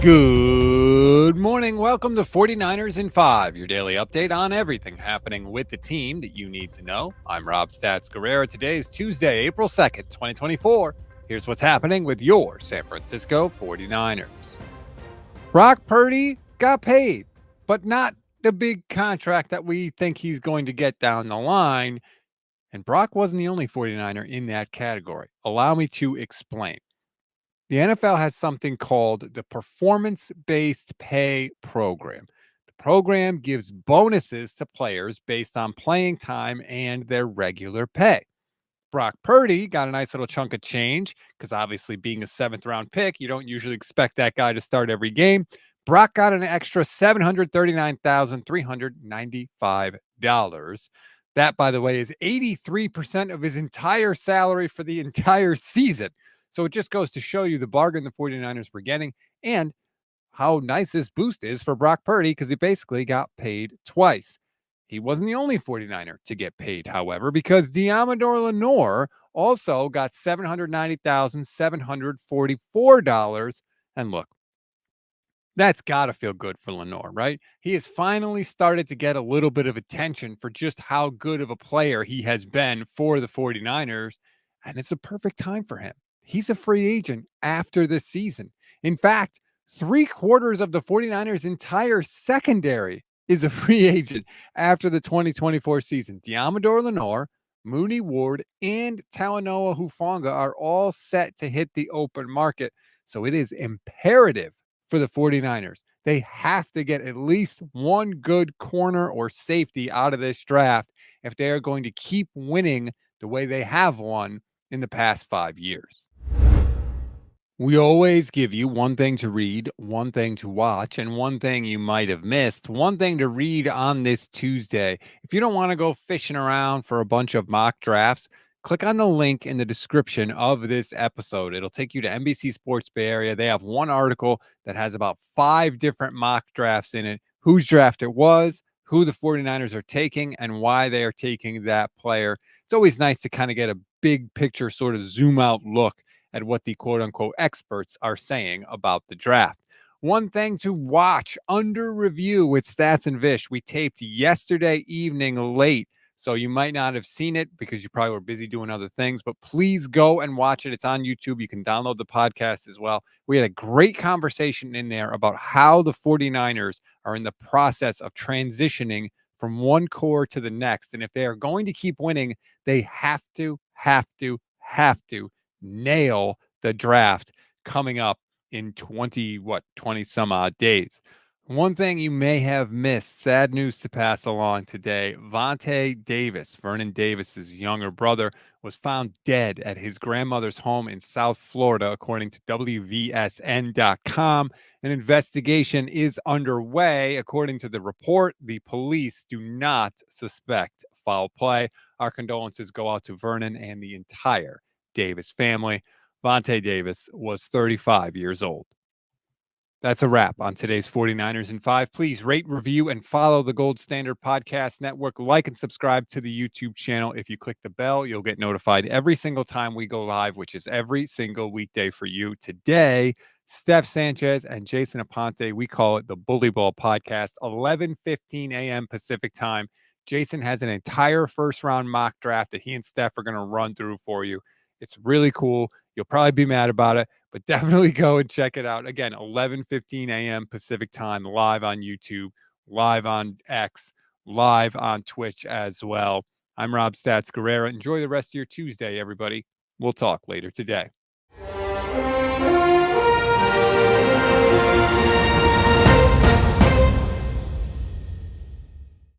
Good morning. Welcome to 49ers in 5, your daily update on everything happening with the team that you need to know. I'm Rob Stats Guerrera. Today is Tuesday, April 2nd, 2024. Here's what's happening with your San Francisco 49ers. Brock Purdy got paid, but not the big contract that we think he's going to get down the line. And Brock wasn't the only 49er in that category. Allow me to explain. The NFL has something called the performance-based pay program. The program gives bonuses to players based on playing time and their regular pay. Brock Purdy got a nice little chunk of change because obviously being a seventh round pick, you don't usually expect that guy to start every game. Brock got an extra $739,395. That, by the way, is 83% of his entire salary for the entire season. So it just goes to show you the bargain the 49ers were getting and how nice this boost is for Brock Purdy because he basically got paid twice. He wasn't the only 49er to get paid, however, because Deommodore Lenor also got $790,744. And look, that's got to feel good for Lenore, right? He has finally started to get a little bit of attention for just how good of a player he has been for the 49ers. And it's a perfect time for him. He's a free agent after this season. In fact, 3/4 of the 49ers' entire secondary is a free agent after the 2024 season. Deommodore Lenor, Mooney Ward, and Talanoa Hufanga are all set to hit the open market. So it is imperative for the 49ers. They have to get at least one good corner or safety out of this draft if they are going to keep winning the way they have won in the past 5 years. We always give you one thing to read, one thing to watch, and one thing you might have missed. One thing to read on this Tuesday. If you don't want to go fishing around for a bunch of mock drafts, click on the link in the description of this episode. It'll take you to NBC Sports Bay Area. They have one article that has about 5 different mock drafts in it, whose draft it was, who the 49ers are taking, and why they are taking that player. It's always nice to kind of get a big picture, sort of zoom out look at what the quote unquote experts are saying about the draft. One thing to watch under review with Stats and Vish. We taped yesterday evening late, so you might not have seen it because you probably were busy doing other things, but please go and watch it. It's on YouTube. You can download the podcast as well. We had a great conversation in there about how the 49ers are in the process of transitioning from one core to the next. And if they are going to keep winning, they have to nail the draft coming up in 20 some odd days. One thing you may have missed, sad news to pass along today. Vontae Davis, Vernon Davis's younger brother, was found dead at his grandmother's home in South Florida, according to WVSN.com. An investigation is underway. According to the report, the police do not suspect foul play. Our condolences go out to Vernon and the entire Davis family. Vontae Davis was 35 years old. That's a wrap on today's 49ers in 5. Please rate, review, and follow the Gold Standard Podcast Network. Like and subscribe to the YouTube channel. If you click the bell, you'll get notified every single time we go live, which is every single weekday for you. Today, Steph Sanchez and Jason Aponte, we call it the Bully Ball Podcast, 11:15 a.m. Pacific time. Jason has an entire first-round mock draft that he and Steph are going to run through for you. It's really cool. You'll probably be mad about it, but definitely go and check it out. Again, 11:15 a.m. Pacific time, live on YouTube, live on X, live on Twitch as well. I'm Rob Stats Guerrera. Enjoy the rest of your Tuesday, everybody. We'll talk later today.